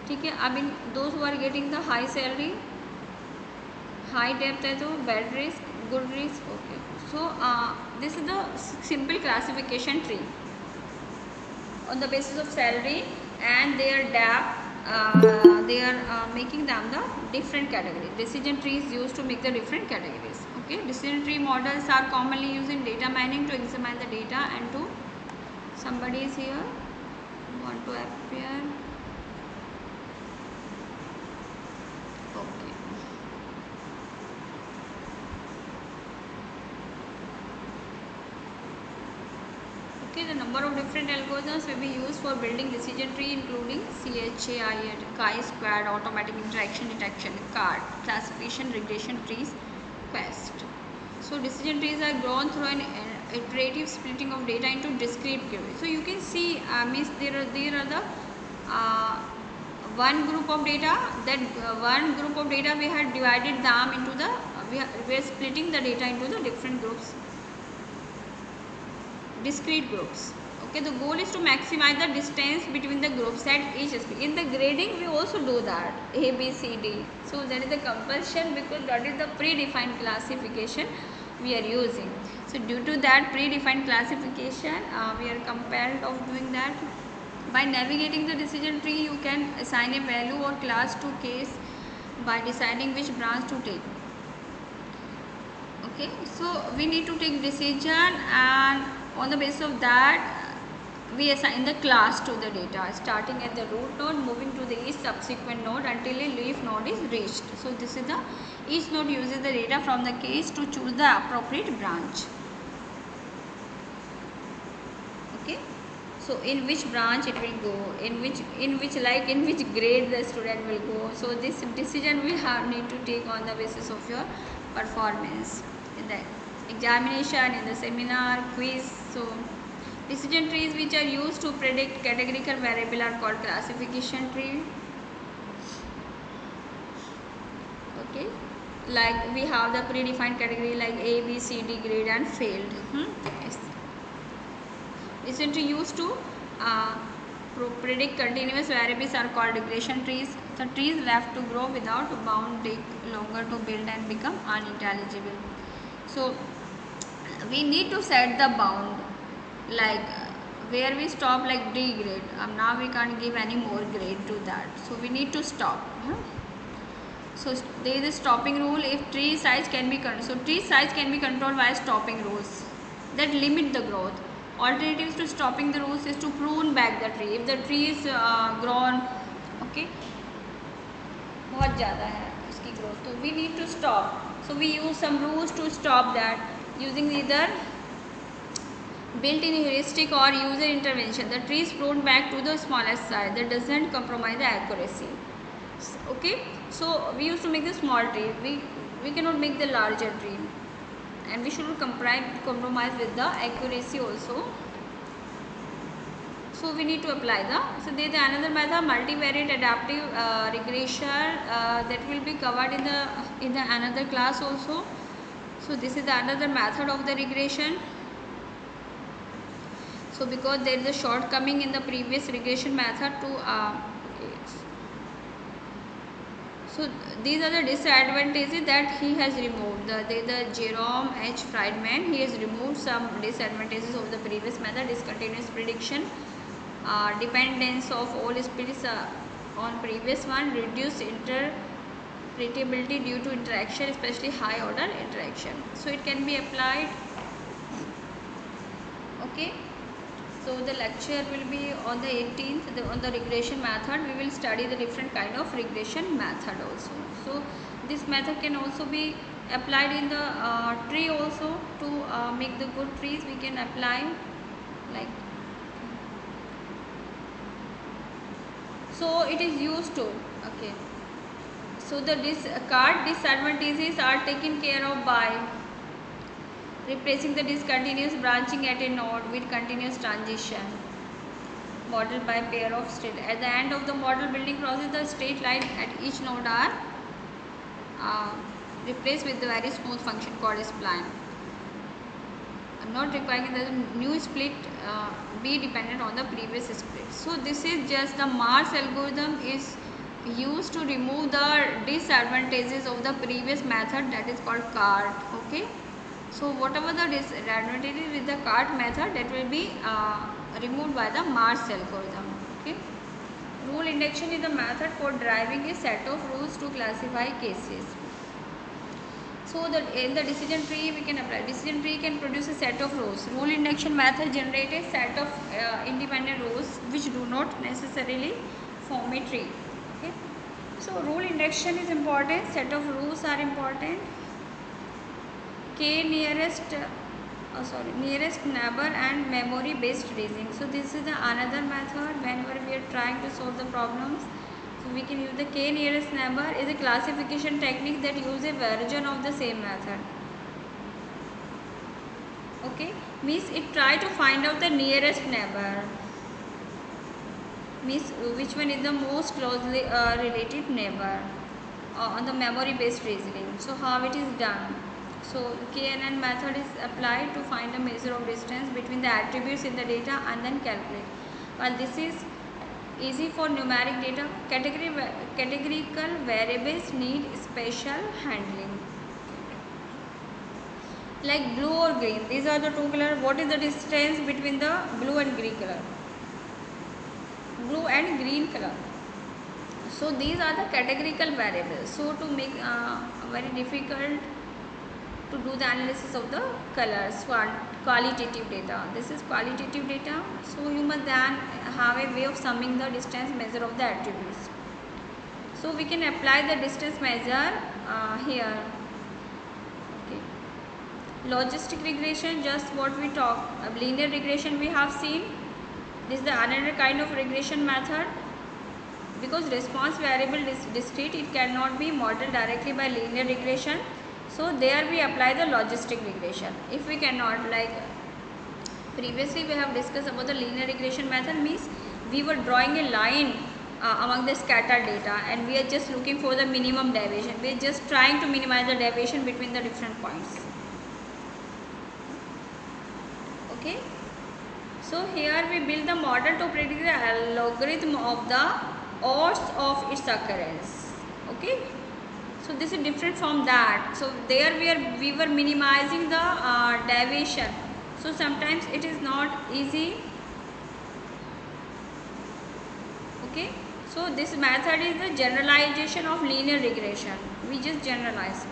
S1: ठीक है. अब इन those who are getting the high salary, high depth है तो bad risk, good risk. Okay, so this is the simple classification tree on the basis of salary and their depth. They are making them the different categories. Decision trees used to make the different categories. Okay, decision tree models are commonly used in data mining to examine the data and to somebody is here want to appear. Okay. Okay, the number of different algorithms will be used for building decision tree, including CHAI, chi-squared, automatic interaction detection, CART, classification, regression trees, QUEST. So decision trees are grown through an iterative splitting of data into discrete groups. So you can see, means there are the one group of data. That one group of data we had divided them into the we are splitting the data into the different groups, discrete groups. Okay, the goal is to maximize the distance between the groups at each speed. In the grading we also do that, A, B, C, D. So that is the compulsion, because that is the predefined classification we are using. So due to that predefined classification, we are compelled of doing that. By navigating the decision tree, you can assign a value or class to case by deciding which branch to take. Okay, so we need to take decision, and on the basis of that we assign the class to the data, starting at the root node, moving to the each subsequent node until a leaf node is reached. So this is the each node uses the data from the case to choose the appropriate branch. Okay, so in which branch it will go, in which grade the student will go. So this decision we need to take on the basis of your performance in the examination, in the seminar, quiz. So decision trees which are used to predict categorical variable are called classification tree. Okay, like we have the predefined category like A, B, C, D, grade and failed. Yes. Decision tree used to predict continuous variables are called regression trees. The trees left to grow without bound take longer to build and become unintelligible. So we need to set the bound, like where we stop, like D grade. Now we can't give any more grade to that, so we need to stop. So there is a stopping rule if tree size can be controlled. So tree size can be controlled by stopping rules that limit the growth. Alternatives to stopping the rules is to prune back the tree. If the tree is grown, okay, बहुत ज़्यादा है उसकी growth, तो we need to stop. So we use some rules to stop that using either built-in heuristic or user intervention. The tree is pruned back to the smallest size that doesn't compromise the accuracy. Okay, so we used to make the small tree. We cannot make the larger tree, and we should compromise with the accuracy also. So we need to apply the. So there is another method, multivariate adaptive regression, that will be covered in the another class also. So this is the another method of the regression. So because there is a shortcoming in the previous regression method to okay. So these are the disadvantages that he has removed. The Jerome H. Friedman, he has removed some disadvantages of the previous method: discontinuous prediction, dependence of all speeds on previous one, reduced interpretability due to interaction, especially high order interaction. So it can be applied. Okay. So the lecture will be on the 18th on the regression method. We will study the different kind of regression method also. So this method can also be applied in the tree also to make the good trees. We can apply like. So it is used to, okay. So the CART disadvantages are taken care of by replacing the discontinuous branching at a node with continuous transition modeled by pair of state. At the end of the model building process, the straight line at each node are replaced with the very smooth function called spline. Not requiring the new split be dependent on the previous split. So this is just the Mars algorithm is used to remove the disadvantages of the previous method, that is called cart. Okay, so whatever the disadvantages with the cart method, that will be removed by the Marsh algorithm. Okay, rule injection is the method for deriving a set of rules to classify cases. So that in the decision tree we can apply. Decision tree can produce a set of rows. Rule induction method generate a set of independent rows which do not necessarily form a tree. Okay. So rule induction is important. Set of rules are important. K nearest neighbor and memory based reasoning. So this is the another method whenever we are trying to solve the problems. So we can use the K nearest neighbor is a classification technique that uses a version of the same method. Okay, means it try to find out the nearest neighbor, means which one is the most closely related neighbor on the memory based reasoning. So how it is done? So KNN method is applied to find a measure of distance between the attributes in the data and then calculate. While this is easy for numeric data, categorical variables need special handling. Like blue or green, these are the two colors. What is the distance between the blue and green color? Blue and green color. So these are the categorical variables. So to make very difficult to do the analysis of the colors, qualitative data. This is qualitative data. So you must then have a way of summing the distance measure of the attributes. So we can apply the distance measure here. Okay. Logistic regression, just what we talk. Linear regression we have seen. This is the another kind of regression method. Because response variable is discrete, it cannot be modeled directly by linear regression. So there we apply the logistic regression. If we cannot, like previously we have discussed about the linear regression method, means we were drawing a line among the scattered data and we are just looking for the minimum deviation. We are just trying to minimize the deviation between the different points. Okay. So here we build the model to predict the logarithm of the odds of its occurrence. Okay. So this is different from that. So there we were minimizing the deviation. So sometimes it is not easy. Okay. So this method is the generalization of linear regression. We just generalize.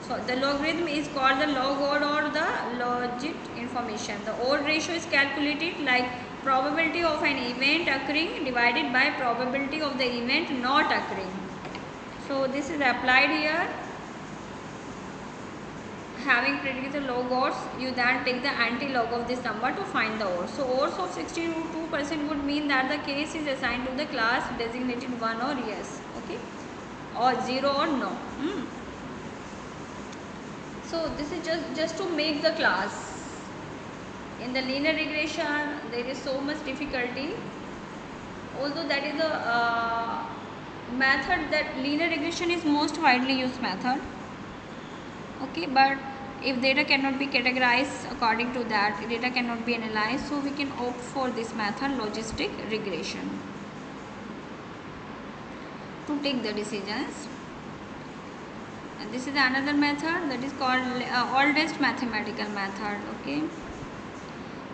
S1: So the logarithm is called the log odd or the logit information. The odd ratio is calculated like probability of an event occurring divided by probability of the event not occurring. So this is applied here. Having predicted the log odds, you then take the anti-log of this number to find the odds. So odds of 62% would mean that the case is assigned to the class designated 1 or yes, okay, or 0 or no. So this is just to make the class. In the linear regression, there is so much difficulty. Although that is the method, that linear regression is most widely used method. Okay, but if data cannot be categorized according to that, data cannot be analyzed, so we can opt for this method, logistic regression, to take the decisions. And this is another method that is called oldest mathematical method. Okay,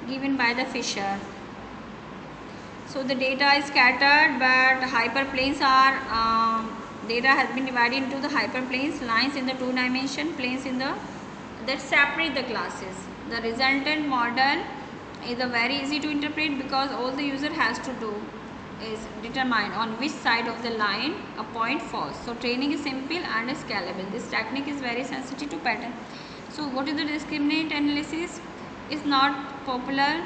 S1: given by the Fisher. So the data is scattered, but hyperplanes are data has been divided into the hyperplanes, lines in the two-dimension, planes in the that separate the classes. The resultant model is very easy to interpret because all the user has to do is determine on which side of the line a point falls. So training is simple and scalable. This technique is very sensitive to pattern. So what is the discriminant analysis? Is not popular,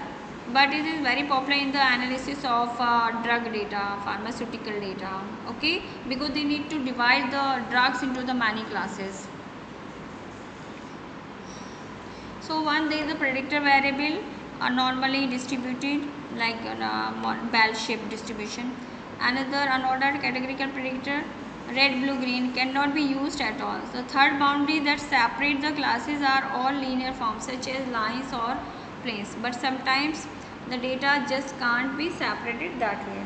S1: but it is very popular in the analysis of drug data, pharmaceutical data. Okay, because they need to divide the drugs into the many classes. So one, there is a predictor variable are normally distributed like bell-shaped distribution. Another unordered categorical predictor, red, blue, green, cannot be used at all. The third boundary that separate the classes are all linear forms such as lines or planes, but sometimes the data just can't be separated that way.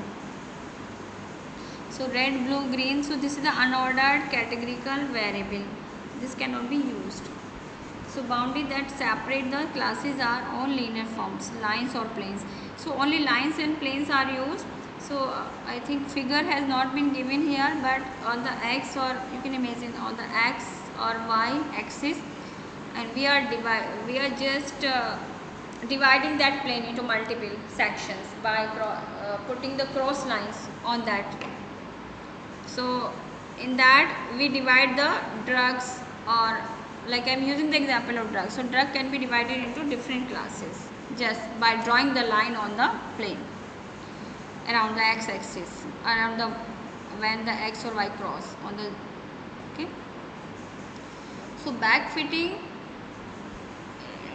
S1: So red, blue, green. So this is the unordered categorical variable. This cannot be used. So boundary that separate the classes are all linear forms, lines or planes. So only lines and planes are used. So I think figure has not been given here, but on the x, or you can imagine on the x or y axis, and we are just dividing that plane into multiple sections by putting the cross lines on that. So in that we divide the drugs, or like I am using the example of drugs. So drug can be divided into different classes just by drawing the line on the plane around the x-axis, around the when the x or y cross on the, okay. So backfitting,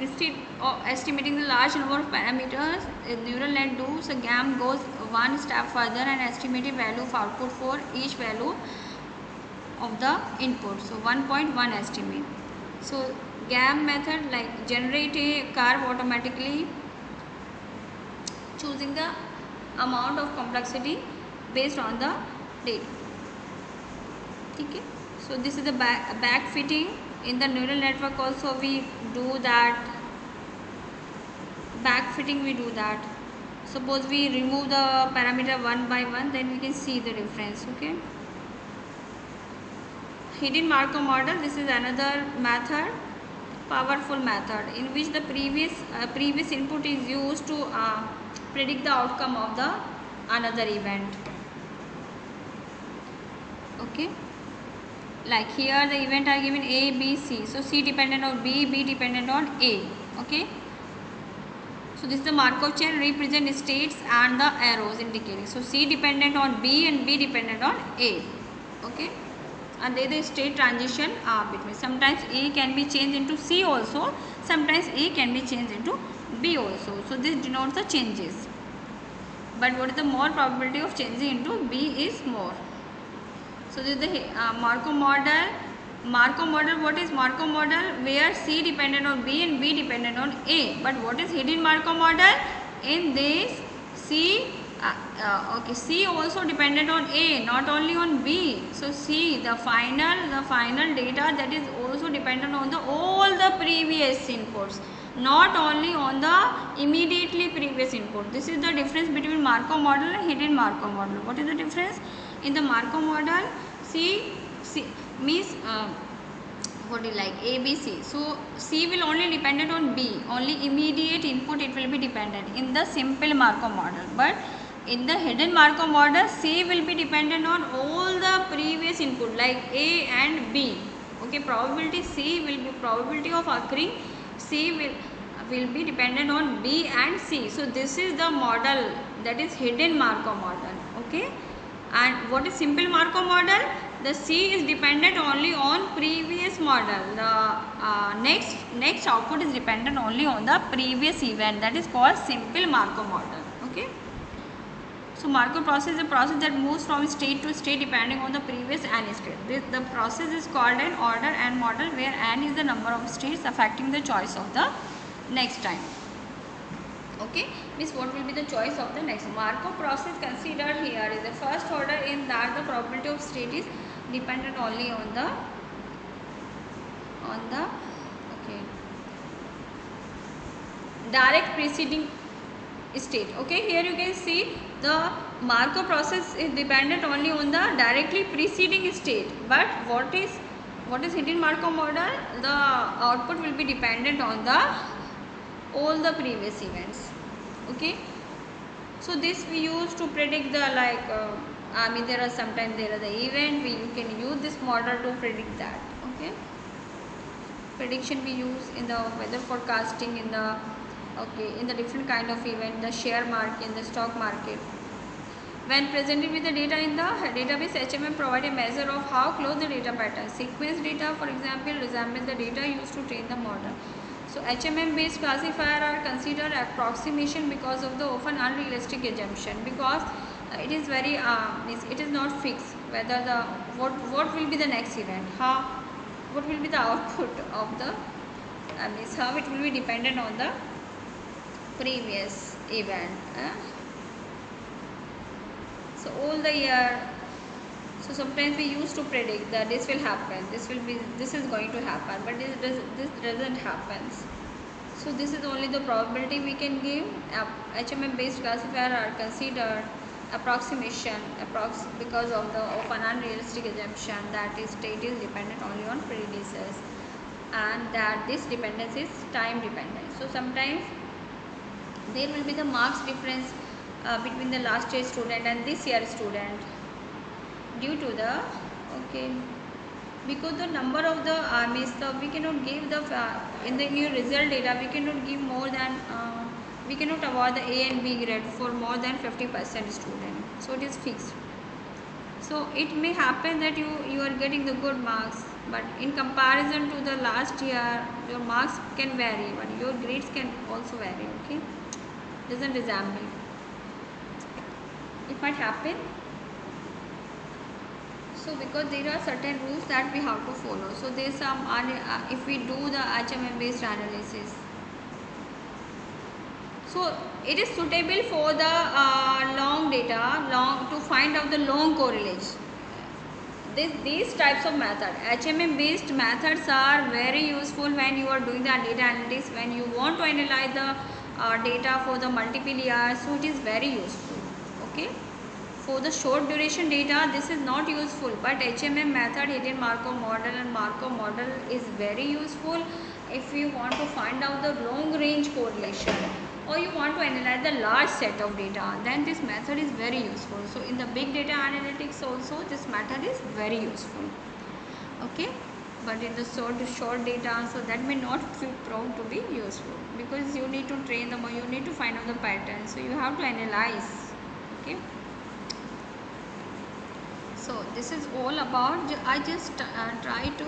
S1: instead of estimating the large number of parameters, a neural net does a GAM goes one step further and estimated value of output for each value of the input. So 1.1 estimate. So GAM method like generate a curve automatically, choosing the amount of complexity based on the data. Okay. So this is the backfitting. In the neural network also we do that. Backfitting we do that. Suppose we remove the parameter one by one, then we can see the difference. Okay. Hidden Markov model. This is another method, powerful method, in which the previous input is used to predict the outcome of the another event. Okay. Like here the event are given A, B, C. So C dependent on B, B dependent on A. Okay. So this is the Markov chain, represent states and the arrows indicating. So C dependent on B and B dependent on A. Okay. And they the state transition between. Sometimes A can be changed into C also. Sometimes A can be changed into B also. So this denotes the changes. But what is the more probability of changing into B is more. So this is the Markov model. Markov model, what is Markov model? Where C dependent on B and B dependent on A. But what is hidden Markov model? In this C, C also dependent on A, not only on B. So C, the final data, that is also dependent on all the previous inputs, not only on the immediately previous input. This is the difference between Markov model and hidden Markov model. What is the difference? In the Markov model, C means what is like A, B, C. So C will only dependent on B, only immediate input it will be dependent in the simple Markov model. But in the hidden Markov model, C will be dependent on all the previous input like A and B. Okay, probability C will be probability of occurring C will be dependent on B and C. So this is the model, that is hidden Markov model. Okay. And what is simple Markov model? The C is dependent only on previous model. The next output is dependent only on the previous event. That is called simple Markov model. Okay. So Markov process is a process that moves from state to state depending on the previous n state. The process is called an order n model, where n is the number of states affecting the choice of the next time. Okay, means what will be the choice of the next. Markov process considered here is the first order, in that the probability of state is dependent only on the okay, direct preceding state. Okay, here you can see the Markov process is dependent only on the directly preceding state. But what is hidden Markov model? The output will be dependent on all the previous events. Okay, so this we use to predict the there are sometimes there are the event, you can use this model to predict that. Okay, prediction we use in the weather forecasting, in the different kind of event, the share market, in the stock market. When presented with the data in the database, HMM provide a measure of how close the data pattern. Sequence data, for example, resembles the data used to train the model. So HMM based classifier are considered approximation because of the often unrealistic assumption, because it is very it is not fixed whether the what will be the next event, what will be the output of the how it will be dependent on the previous event. So all the year So sometimes we used to predict that this will happen, this is going to happen, but this doesn't happen. So this is only the probability we can give. HMM based classifier are considered approximation because of an unrealistic assumption that is state is dependent only on predecessors, and that this dependence is time dependent. So sometimes there will be the marks difference between the last year student and this year student due to the because the number of the we cannot give the in the new result data we cannot give more than we cannot award the A and B grade for more than 50% student, so it is fixed. So it may happen that you are getting the good marks, but in comparison to the last year your marks can vary, but your grades can also vary. Okay, doesn't resemble, it might happen. So because there are certain rules that we have to follow. So there is some if we do the HMM based analysis, so it is suitable for the long data, to find out the long correlation. These types of method, HMM based methods, are very useful when you are doing the data analytics, when you want to analyze the data for the multiple years. So it is very useful. Okay. For the short duration data, this is not useful, but HMM method, hidden Markov model and Markov model, is very useful if you want to find out the long range correlation or you want to analyze the large set of data, then this method is very useful. So in the big data analytics also this method is very useful. Okay, but in the short data, so that may not be proved to be useful, because you need to train them or you need to find out the pattern, so you have to analyze. Okay. So this is all about, I just try to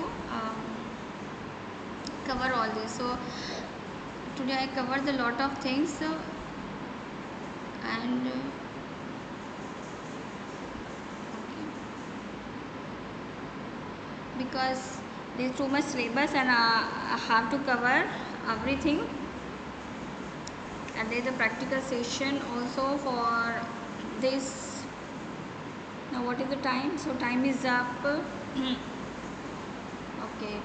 S1: cover all this. So today I covered a lot of things, and okay, because there is too much syllabus and I have to cover everything, and there is a practical session also for this. Now what is the time? So time is up. Okay.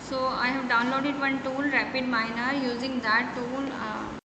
S1: So I have downloaded one tool, RapidMiner. Using that tool